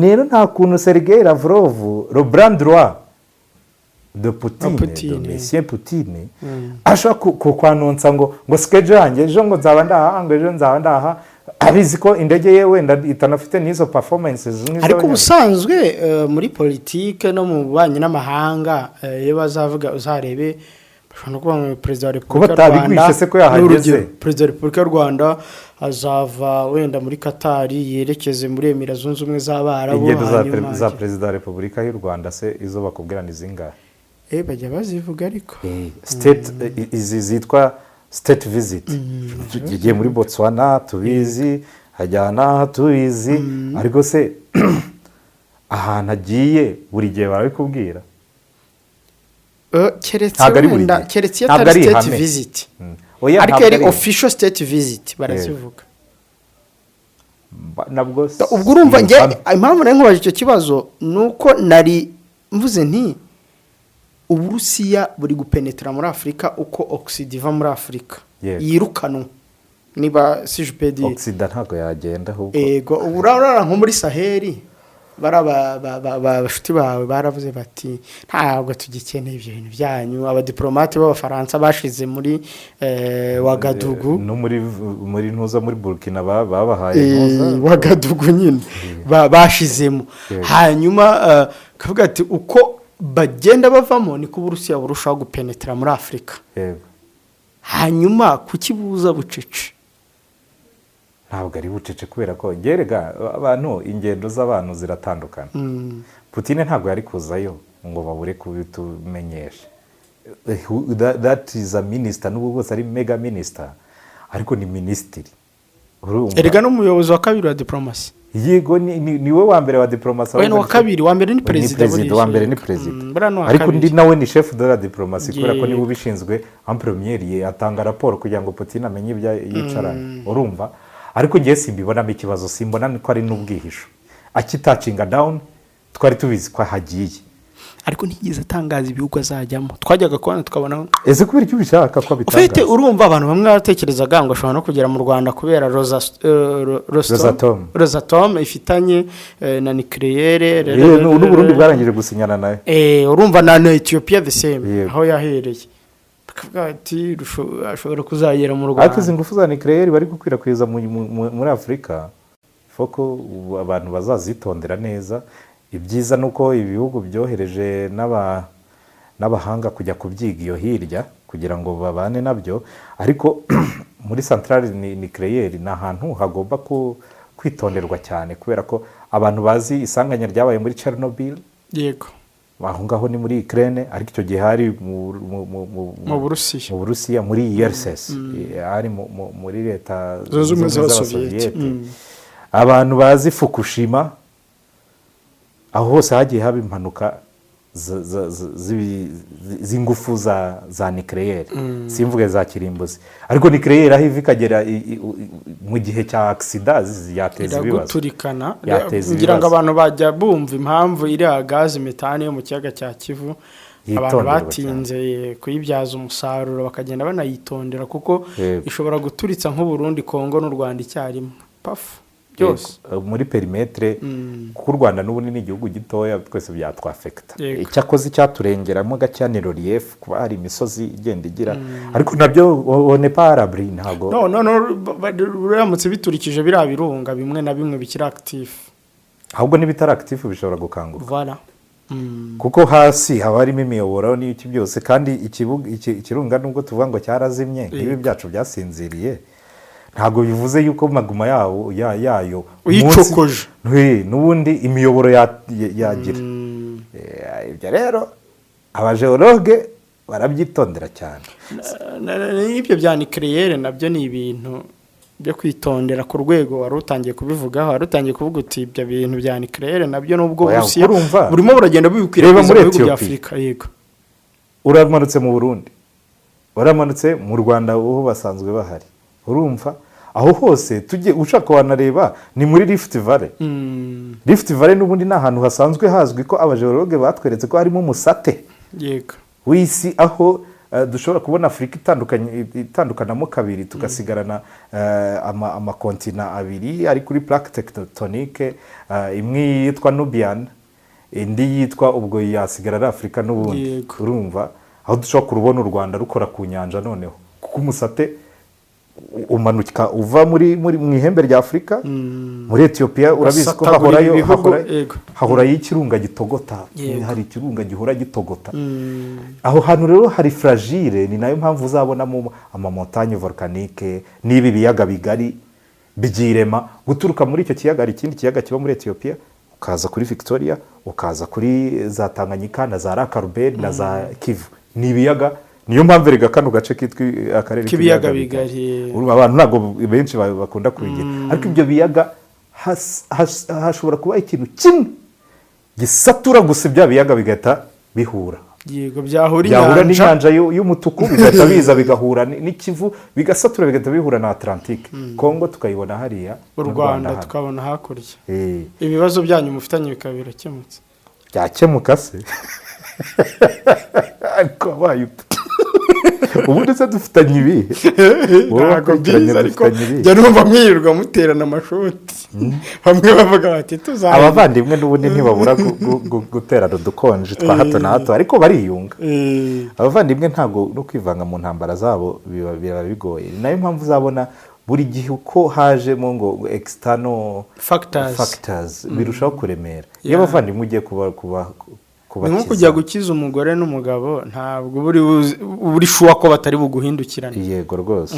Rero nta kuntu Sergei Lavrov, le bras droit de Putin, de Monsieur Putin, ashaka kwanonsa ngo schedule yanjye ejo ngo nzaba ndaha, ngo ejo nzaba ndaha, abizi ko indege ye wenda itanafite n'izo performances nk'izo. Ariko ubusanzwe muri politike no mu bubanyi n'amahanga iyo bazavuga uzarebe bashobora kuvuga ngo Perezida wa Repubulika y'u Rwanda se ko yahageze, Perezida wa Repubulika y'u Rwanda azava wenda muri Qatar yerekeze muri Emirates Zunze Ubumwe z'Abarabu. Ingendo za Perezida wa Repubulika y'u Rwanda se izo bakubwira ni zingahe? Bajya bazivuga ariko state izi zitwa state visit. Tugiye muri Botswana tubizi, hajyana tubizi, ariko se ahantu agiye buri gihe barabikubwira. Keretse iyo atari state visit, ariko ari official state visit barazivuga. Ubwo urumva njye impamvu nari nkubaje icyo kibazo nuko nari mvuze nti Uburusiya buri gupenetra muri Afrika uko Occident iva muri Afrika yirukanwa, niba sijupedi Occident ntago yagenda ahubwo urara nko muri Saheli bashuti bawe baravuze bati ntabwo tugikeneye ibyo bintu byanyu. Abadiplomate b'Abafaransa bashize muri Wagadugu no muri ntuza muri Burkina babahaye ntuza Wagadugu nyine bashizemo. Hanyuma kavuga ati uko bagenda bavamo niko Uburusiya burushaho gupenetra muri Afrika. Hanyuma kukibuza bucece? Ntabwo ari bucece kubera ko gerega abantu ingendo z'abantu ziratandukana. Putin ntabwo yari kuzayo ngo babure kubitumenyesha. That is a minister, n'ubwo bwose ari mega minister, ariko ni ministry. Erega n'umuyobozi wa kabiri wa diplomasi. Yego ni we wa mbere wa diplomasi. We wa kabiri, wa mbere ni president. Wa mbere ni president. Ariko ndi nawe ni chef de la diplomatie kubera ko niwe ubishinzwe en premier, atanga raporo kugira ngo Putin amenye ibya yicarana, urumva. Ariko ngiye simbibonamo ikibazo, simbona ko ari n'ubwihisho. Akitacinga down twari tubizi ko hagiye, ariko ntigeze atangaza ibihugu azajyamo. Twajyaga kubona tukabona ese kubera icyo bishaka ko bitangaza. Ufite urumva abantu bamwe baratekerezaga ngo ashobora no kugera mu Rwanda kubera Rosatom ifitanye na nucléaire. N'Uburundi bwarangije gusinyana nayo. Urumva na Ethiopia the same aho yahereye. Bakavuga ati ashobora kuzagera mu Rwanda. Ariko izi ngufu za nucléaire bari gukwirakwiza muri Afrika, foko abantu bazazitondera neza. Ibyiza nuko ibihugu byohereje n'abahanga kujya kubyiga iyo hirya kugira ngo babane nabyo, ariko muri centrale nucléaire ni ahantu hagomba kwitonderwa cyane kubera ko abantu bazi isanganya ryabaye muri Chernobyl, yego, aho ngaho ni muri Ukraine, ariko icyo gihe hari mu Burusiya muri URSS, hari muri leta zunze ubumwe z'Abasoviyete. Abantu bazi Fukushima, aho hose hagiye haba impanuka z'ingufu za nucléaire, simvuge za kirimbuzi, ariko nucléaire aho iva ikagera mu gihe cya accident yateza ibibazo, iraguturikana. Kugira ngo abantu bajya bumva impamvu iriya gazi metane yo mu kiyaga cya Kivu abantu batinze kuyibyaza umusaruro bakagenda banayitondera, kuko ishobora guturitsa nk'Uburundi, Kongo n'u Rwanda icyarimwe pafu byose muri perimetre, kuko u Rwanda n'ubu ni igihugu gitoya, twese byatwafekita. Icyakoze cyaturengeramo gake ni relief, kuba hari imisozi igenda igira, ariko nabyo on est pas à l'abri, ntago uramutse biturikije biriya birunga bimwe na bimwe bikiri active, ahubwo n'ibitari active bishobora gukanguka. Voilà. Kuko hasi haba harimo imiyoboro n'iki byose, kandi ikirunga nubwo tuvuga ngo cyarazimye, nk'ibi byacu byasinziriye, ntabwo bivuze yuko maguma yayo uyicokoje n'ubundi imiyoboro yagira. Ibyo rero abageologue barabyitondera cyane. N'ibyo bya nucléaire nabyo ni ibintu byo kwitondera ku rwego wari utangiye kubivugaho, wari utangiye kuvuga uti ibyo bintu bya nucléaire nabyo nubwo Burusiya burimo buragenda bubikwirakwiza mu bihugu bya Afurika. Yego, uramanutse mu Burundi, uramanutse mu Rwanda, aho basanzwe bahari, urumva aho hose tujye ushaka wanareba ni muri Rift Valley. Rift Valley n'ubundi ni ahantu hasanzwe hazwi ko abageologue batweretse ko harimo umusate w'isi, aho dushobora kubona Afurika itandukanamo kabiri, tugasigarana amakontina abiri ari kuri plaque tectonique, imwe yitwa Nubian, indi yitwa ubwo yasigara ari Afurika n'ubundi, urumva aho dushobora kurubona u Rwanda rukora ku nyanja noneho, kuko umusate umanuka uva mu ihembe rya Afurika, muri Ethiopia urabizi ko hahorayo ikirunga gitogota, hari ikirunga gihora gitogota. Aho hantu rero hari fragile, ni nayo mpamvu uzabonamo amamontagne volcanique n'ibi biyaga bigari byirema guturuka muri icyo kiyaga. Hari ikindi kiyaga kiba muri Ethiopia, ukaza kuri Victoria, ukaza kuri za Tanganyika na za Lac-Albert na za Kivu, ni ibiyaga. Niyo mpamvu rega kano gace kitwa akarere k'ibiyaga bigari, abantu ntabwo benshi bakunda kubigira, ariko ibyo biyaga hashobora kuba ikintu kimwe gisatura gusa ibya biyaga bigahita bihura. Yego, byahura n'inyanja y'umutuku bigahita biza bigahura n'ikivu, bigasatura bigahita bihura na Atlantique. Kongo tukayibona hariya, u Rwanda tukabona hakurya. Ibibazo byanyu mufitanye bikaba birakemutse. Byakemuka se ariko wabaye ubundi se dufitanye ibihe? Ntabwo byiza, ariko jya numva mwirirwa muterana amashoti, bamwe bavuga bati tuzajya. Abavandimwe n'ubundi ntibabura guterana udukonje twa hato na hato, ariko bariyunga. Abavandimwe ntabwo no kwivanga mu ntambara zabo biba bigoye. Ni nayo mpamvu uzabona buri gihe uko hajemo ngo external factors birushaho kuremera. Iyo abavandimwe ugiye kuba ni nko kujya gukiza umugore n'umugabo, ntabwo buri shuwa ko batari buguhindukirane. Yego rwose.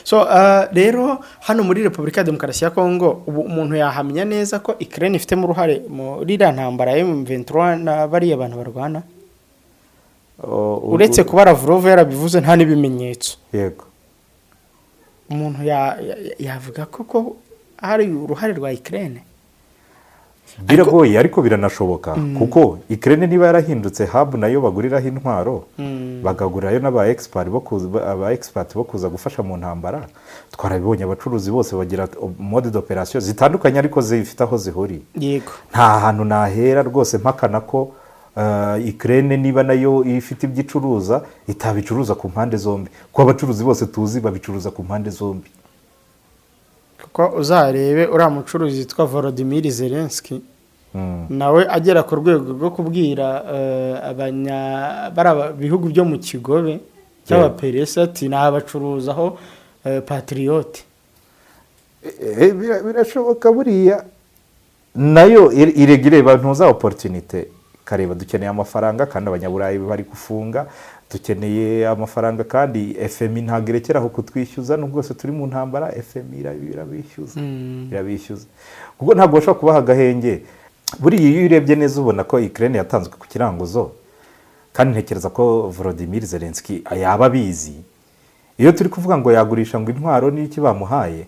So rero hano muri Repubulika ya Demokarasi ya Kongo umuntu yahamya neza ko Ukraine ifitemo uruhare muri iriya ntambara ya M23 na bariya abantu barwana, uretse kuba Lavrov yarabivuze nta n'ibimenyetso. Yego, umuntu yavuga ko hari uruhare rwa Ukraine. Biragoye, ariko biranashoboka, kuko Ukraine niba yarahindutse hub nayo baguriraho intwaro, bagagurirayo n'aba expert bo kuza gufasha mu ntambara. Twarabibonye abacuruzi bose bagira mode d'operation zitandukanye, ariko zifite aho zihuriye. Yego, nta hantu nahera rwose mpakana ko Ukraine niba nayo ifite ibyicuruza itabicuruza ku mpande zombi, kuko abacuruzi bose tuzi babicuruza ku mpande zombi. Ko uzarebe uriya mucuruzi witwa Volodymyr Zelensky, nawe agera ku rwego rwo kubwira bihugu byo mu kigobe cy'abaperesi ati nabacuruzaho patriote. Birashoboka buriya nayo iregire bantu za opportunité kareba dukeneye amafaranga kandi abanyaburayi bari gufunga, dukeneye amafaranga kandi FMI ntabwo irekeraho kutwishyuza nubwo rwose turi mu ntambara, FMI irabishyuza kuko ntabwo bashobora kubaha agahenge. Buriya iyo urebye neza ubona ko Ukraine yatanzwe ku kiranguzo, kandi ntekereza ko Volodymyr Zelensky yaba abizi. Iyo turi kuvuga ngo yagurisha ngo intwaro n'iki bamuhaye,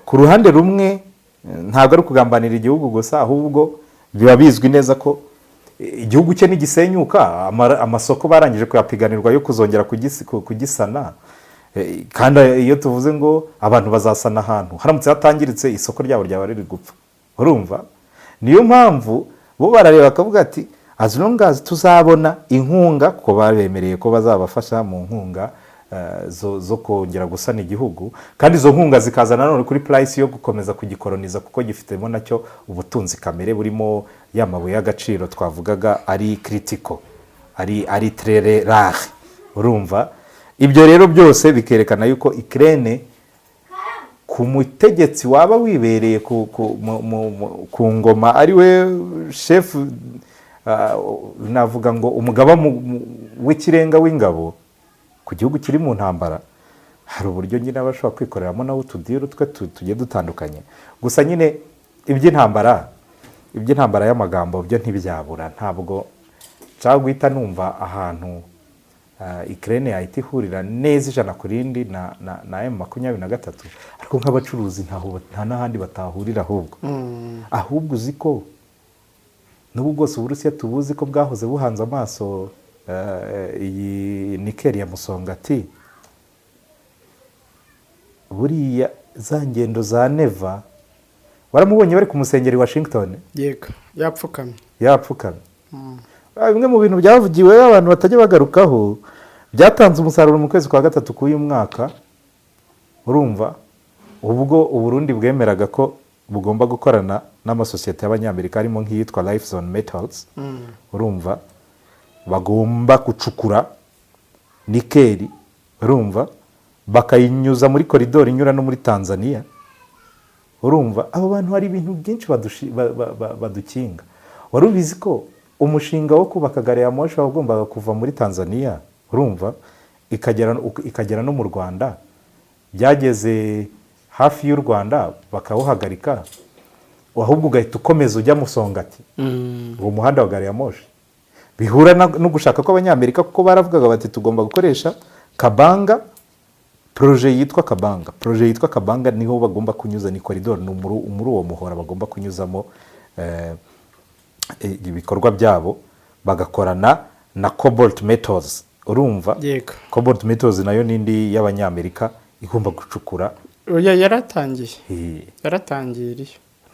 ku ruhande rumwe ntabwo ari ukugambanira igihugu gusa, ahubwo biba bizwi neza ko igihugu cye nigisenyuka amasoko barangije kuyapiganirwa yo kuzongera kugisana, kandi iyo tuvuze ngo abantu bazasana ahantu haramutse hatangiritse isoko ryabo ryaba riri gupfa, urumva. Niyo mpamvu bo barareba bakavuga ati as long as tuzabona inkunga, kuko babemereye ko bazabafasha mu nkunga zo kongera gusana igihugu, kandi izo nkunga zikaza nanone kuri price yo gukomeza kugikoloniza, kuko gifitemo nacyo ubutunzi kamere burimo ya mabuye y'agaciro twavugaga ari critical, ari très rare, urumva. Ibyo rero byose bikerekana yuko Ukraine ku mutegetsi waba wibereye ku ngoma ari we chef, navuga ngo umugaba w'ikirenga w'ingabo ku gihugu kiri mu ntambara, hari uburyo nyine abashobora kwikoreramo nawe utudiro twe tugiye dutandukanye. Gusa nyine iby'intambara y'amagambo byo ntibyabura. Ntabwo nshaka guhita numva ahantu Ukraine yahita ihurira neza ijana ku rindi na M23, ariko nk'abacuruzi nta n'ahandi batahurira, ahubwo uzi ko n'ubu bwose Uburusiya tubuzi ko bwahoze buhanze amaso iyi nikeli ya Musongati, buriya za ngendo za Neva waramubonye bari ku musengeri Washington. Yego, yapfukamye. Bimwe mu bintu byavugiwe abantu batajya bagarukaho byatanze umusaruro mu kwezi kwa gatatu k'uyu mwaka, urumva. Ubwo Uburundi bwemeraga ko bugomba gukorana n'amasosiyete y'abanyamerika harimo nk'iyitwa Life Zone Metals, urumva, bagomba gucukura nikeli, urumva, bakayinyuza muri koridoro inyura no muri Tanzania, urumva. Abo bantu hari ibintu byinshi badukinga. Wari ubizi ko umushinga wo kubaka gare ya moshi wagombaga kuva muri Tanzania, urumva, ikagera no mu Rwanda, byageze hafi y'u Rwanda bakawuhagarika, ahubwo ugahita ukomeza ujya Musongati, uwo muhanda wa gare ya moshi. Bihura no gushaka ko abanyamerika, kuko baravugaga bati tugomba gukoresha Kabanga, projet yitwa Kabanga niho bagomba kunyuza, ni koridoro muri uwo muhora bagomba kunyuzamo ibikorwa byabo, bagakorana na Cobalt Metals, urumva. Cobalt Metals nayo nindi y'abanyamerika igomba gucukura. Yaratangiriye.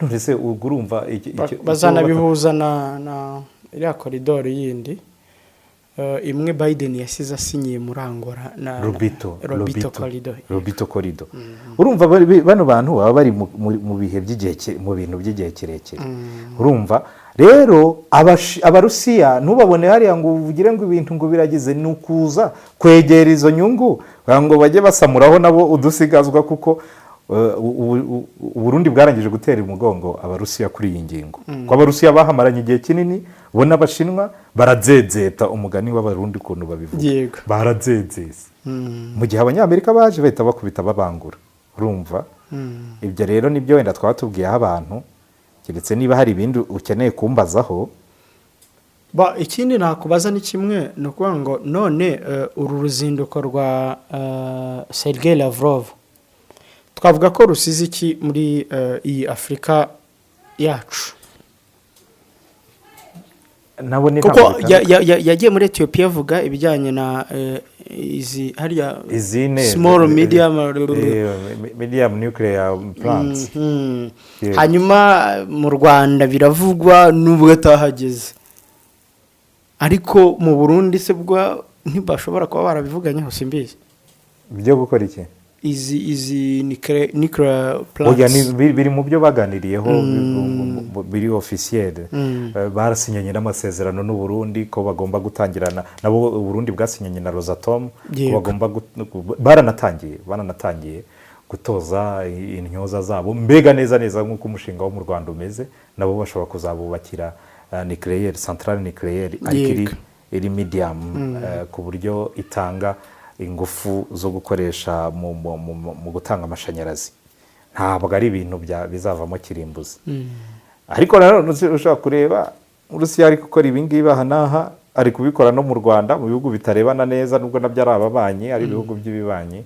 None se urumva bazanabihuza na iriya koridoro yindi imwe Biden yasize asinyiye muri Angola na Lobito Corridor. Urumva bano bantu baba bari mu bihe by'igihe, mu bintu by'igihe kirekire, urumva. Rero Abarusiya ntubabone hariya ngo uvugire ngo ibintu ngo biragize, ni ukuza kwegera izo nyungu ngo bajye basamuraho nabo udusigazwa, kuko Uburundi bwarangije gutera umugongo Abarusiya kuri iyi ngingo. Ko Abarusiya bahamaranye igihe kinini, ubona Abashinwa barazezeta, umugani w'Abarundi ukuntu babivuga, barazezeza. Mu gihe Abanyamerika baje bahita bakubita babangura, urumva. Ibyo rero nibyo wenda twaba tubwiyeho abantu, keretse niba hari ibindi ukeneye kumbazaho. Ikindi nakubaza ni kimwe, ni ukuvuga ngo none uru ruzinduko rwa Sergei Lavrov twavuga ko rusize iki muri iyi Afurika yacu? Kuko yagiye muri Ethiopia avuga ibijyanye na izi hariya small medium nuclear plants. Hanyuma mu Rwanda biravugwa n'ubwo atahageze, ariko mu Burundi se bwo ntibashobora kuba barabivuganyeho, simbizi byo gukora iki. Izi nuclear plants biri mu byo baganiriyeho, biri officiel. Barasinyanye n'amasezerano n'u Burundi ko bagomba gutangirana nabo. U Burundi bwasinyanye na Rosatom ko bagomba baranatangiye gutoza intyoza zabo, mbega neza nk'uko umushinga wo mu Rwanda umeze, nabo bashobora kuzabubakira nucléaire centrale nucléaire ariko iri medium ku buryo itanga ingufu zo gukoresha mu gutanga amashanyarazi. Ntabwo ari ibintu bizavamo kirimbuzi. Ariko nanone ushobora kureba Urusiya ari gukora ibi ngibi aha n'aha, ari kubikora no mu Rwanda mu bihugu bitarebana neza, nubwo nabyo ari ababanyi, ari ibihugu by'ibibanyi.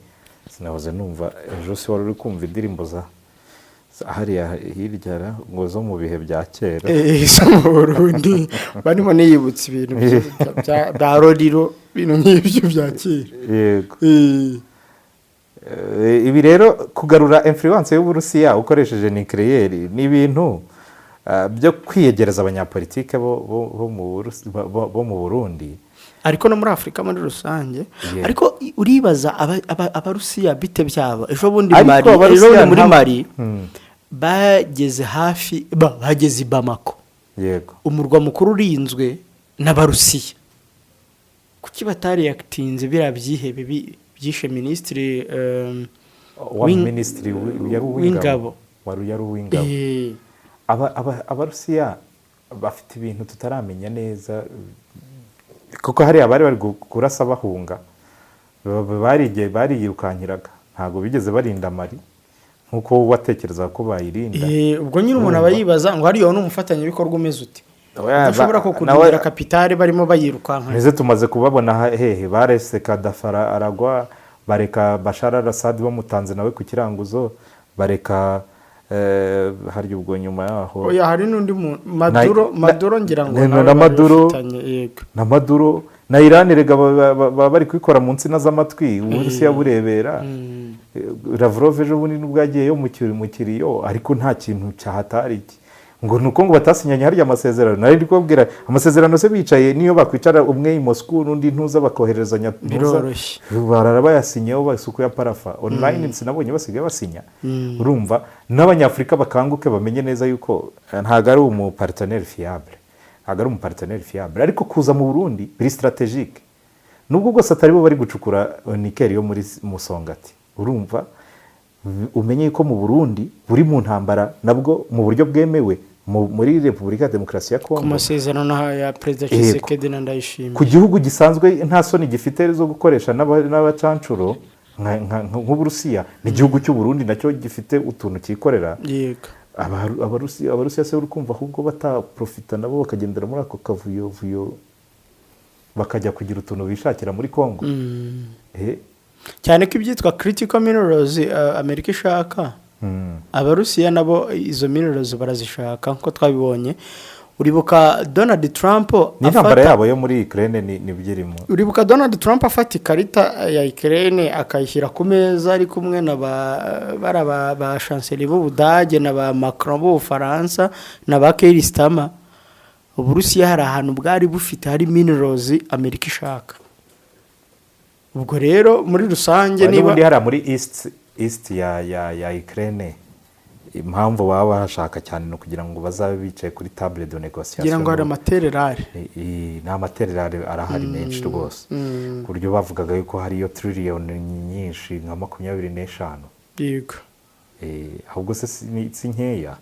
Sinahoze numva ejo si wari uri kumva indirimbo za hariya hirya ngo zo mu bihe bya kera zo mu Burundi barimo niyibutsa ibintu bya Roriro, ibintu nk'ibyo bya kera. Yego. Ibi rero kugarura influence y'Uburusiya ukoresheje nucléaire ni ibintu byo kwiyegereza abanyapolitike bo mu Burundi, ariko no muri Afurika muri rusange. Ariko uribaza abarusiya bite byabo ejo bundi muri Mali bageze hafi bageze i Bamako, yego, umurwa mukuru urinzwe n'abarusiya. Kuki batari yakitinze bira byihebe byishe ministre w'ingabo wari uw'ingabo. Abarusiya bafite ibintu tutaramenya neza, kuko hari abari kurasa bahunga, bariyirukankiraga, ntabwo bigeze barinda Mali nkuko watekereza ko bayirinda. Ubwo nyine umuntu aba yibaza ngo hariyo n'umufatanyabikorwa umeze ute, udashobora ko kudira kapitale barimo bayirukanka. Neze tumaze kubabona hehe, barese Kadafara aragwa, bareka Bashar al-Assad bamutanze nawe ku kiranguzo, bareka hari ubwo nyuma yaho hari n'undi Maduro ngira ngo na Maduro na Iran rega bari kwikora mu nsina z'amatwi, Uburusiya burebera. Lavrov ejo bundi nubwo yagiyeyo mu kiriyo, ariko nta kintu cyahatari ngo nuko ngo batasinyanye harya amasezerano. Nari kubwira amasezerano se bicaye niyo bakwicara umwe i Moscow n'undi ntuza bakoherezanya, barara bayasinyeho basuku ya parafa online, sinabonye basigaye basinya. Urumva n'abanyafrika bakanguke bamenye neza yuko ntago ari umupartenaire fiable, ariko kuza mu Burundi biri strategique, nubwo bwose atari bo bari gucukura nickel yo muri Musongati. Urumva umenye yuko mu Burundi buri mu ntambara nabwo mu buryo bwemewe muri Repubulika ya Demokarasi ya Kongo, ku masezerano ya Perezida Tshisekedi na Ndayishimiye, ku gihugu gisanzwe nta soni gifite zo gukoresha n'abacancuro nk'Uburusiya. N'igihugu cy'u Burundi nacyo gifite utuntu cyikorera. Yego. Abarusiya se uri kumva ahubwo bataprofita nabo bakagendera muri ako kavuyo bakajya kugira utuntu bishakira muri Kongo. Cyane ko ibyitwa critical minerals Amerika ishaka, abarusiya nabo izo minerals barazishaka nko twabibonye. Uribuka Donald Trump n'intambara yabo yo muri Ukraine ni byirimo. Uribuka Donald Trump afata ikarita ya Ukraine akayishyira ku meza ari kumwe na ba chancelier b'Ubudage na ba Macron b'Ubufaransa na ba Keir Starmer. Uburusiya hari ahantu bwari bufite hari minerals Amerika ishaka. Ubwo rero muri rusange niba hari muri east ya Ukraine, impamvu baba bashaka cyane no kugira ngo bazabe bicaye kuri table de négociation, kugira ngo hari amatererare. Nta material arahari menshi rwose, ku buryo bavugaga yuko hariyo trillion nyinshi nka 25. Yego. Ahubwo se si nkeya,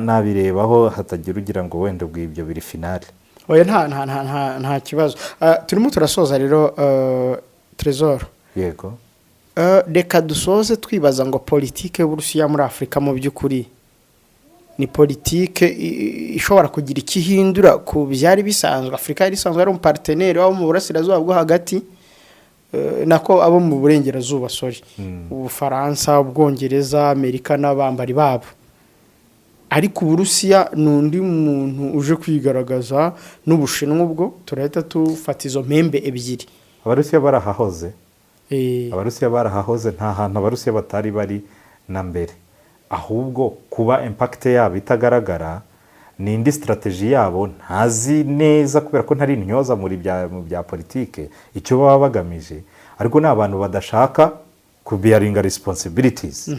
nabirebaho hatagira ugira ngo wenda bw'ibyo biri finale. Oya nta kibazo. Turimo turasoza rero Trésor. Yego. Reka dusoze twibaza ngo politike y'Uburusiya muri Afurika mu by'ukuri ni politike ishobora kugira ikihindura ku byari bisanzwe. Afurika yari isanzwe ari umupartenaire wabo mu burasirazuba bwo hagati, nako abo mu burengerazuba Ubufaransa, Ubwongereza, Amerika n'abambari babo. Ariko Uburusiya nundi muntu uje kwigaragaza, n'Ubushinwa ubwo turahita tufata izo mpembe ebyiri. Abarusiya barahahoze. Abarusiya barahahoze, nta hantu Abarusiya batari bari na mbere. Ahubwo kuba impact yabo itagaragara ni indi strategy yabo ntazi neza, kubera ko ntari intyoza mu bya politike icyo baba bagamije. Ariko n'abantu badashaka kubearinga responsibilities.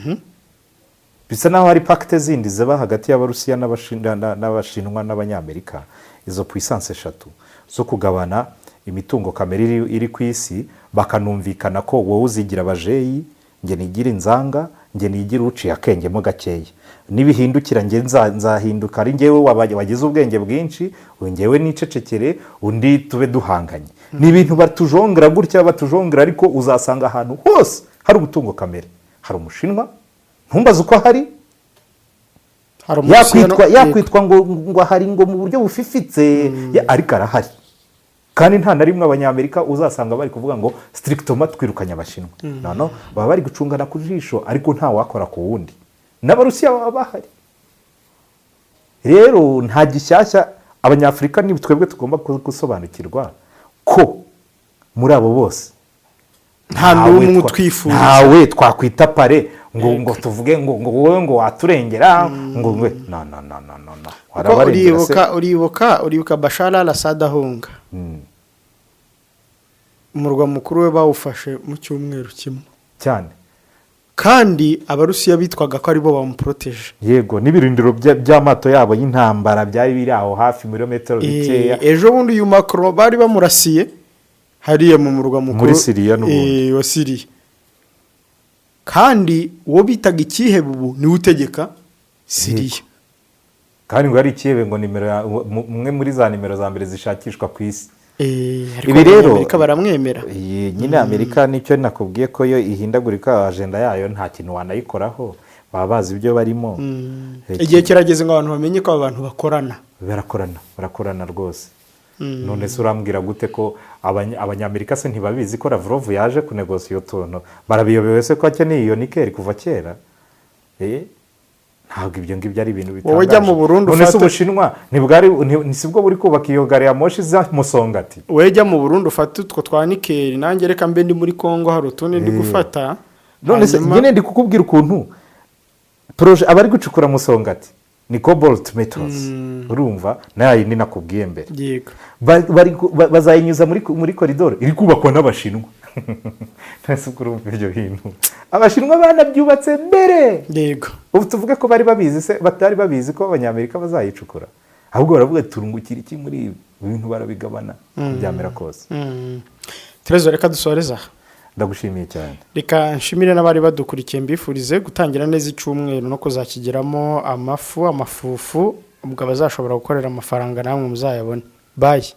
Bisa naho hari pacte zindi ziba hagati y'Abarusiya n'Abashinwa n'Abanyamerika, izo puissance eshatu zo kugabana imitungo kamere iri ku isi, bakanumvikana ko wowe uzigira abajeyi, nge nigira inzanga, njye nigira uciye akengemo gakeya nibihindukira njye nzahinduka ari njyewe wagize ubwenge bwinshi njyewe nicecekere undi tube duhanganye ni ibintu batujongera gutya batujongera ariko uzasanga ahantu hose hari umutungo kamere hari umushinwa ntumbaze uko hari yakwitwa ngo ahari ngo mu buryo bufifitse ariko arahari kandi nta na rimwe abanyamerika uzasanga bari kuvuga ngo sitirikitoma twirukanye abashinwa none baba bari gucungana ku jisho ariko nta wakora ku wundi n'abarusiya baba bahari rero nta gishyashya abanyafurika ni twebwe tugomba gusobanukirwa ko muri abo bose nta n'umwe utwifuza ntawe twakwita pare ngo tuvuge ngo wowe ngo waturengera ngo uribuka Bashar al-Assad ahunga umurwa mukuru we bawufashe mu cyumweru kimwe cyane kandi abarusiya bitwaga ko aribo bamuporoteje yego n'ibirindiro by'amato yabo y'intambara byari biri aho hafi metero bikeya ejo bundi uyu Macron bari bamurasiye hariya mu murwa mukuru muri Syria n'ubundi wa Syria kandi uwo bitaga ikihebe ubu niwe utegeka Syria kandi ngo ari ikihebe ngo umwe muri za nimero za mbere zishakishwa ku isi ibi rero Amerika baramwemera nyine Amerika nicyo nakubwiye ko yo ihindagurika agenda yayo nta kintu wanayikoraho baba bazi ibyo barimo igihe kirageze ngo abantu bamenye ko abantu barakorana rwose none se urambwira gute ko abanyamerika se ntibabizi ko Lavrov yaje kunegosiya utuntu barabiyobewe se ko akeneye iyo nikeli kuva kera ntabwo ibyo ngibyo ari ibintu bitangaje wowe ujya mu Burundi none se Ubushinwa sibwo buri kubaka iyo gari ya moshi za Musongati wowe ujya mu Burundi ufata utwo twa nikeli nanjye reka mbe ndi muri Kongo hari utundi ndi gufata none se njye ndi kukubwira ukuntu proje abari gucukura Musongati ni cobalt metals urumva nayo ni nakubwiye mbere yego bazayinyuza muri koridoro iri kubakwa n'abashinwa ntese urumva ibyo bintu abashinwa banabyubatse mbere yego ubu tuvuge ko bari babizi se batari babizi ko abanyamerika bazayicukura ahubwo baravuga turungukira iki muri ibintu barabigabana byamera kose Terezo reka dusoreza ndagushimiye cyane reka nshimire n'abari badukurikiye mbifurize gutangira neza icyumweru no kuzakigeramo amafufu ubwo bazashobora gukorera amafaranga namwe muzayabone bye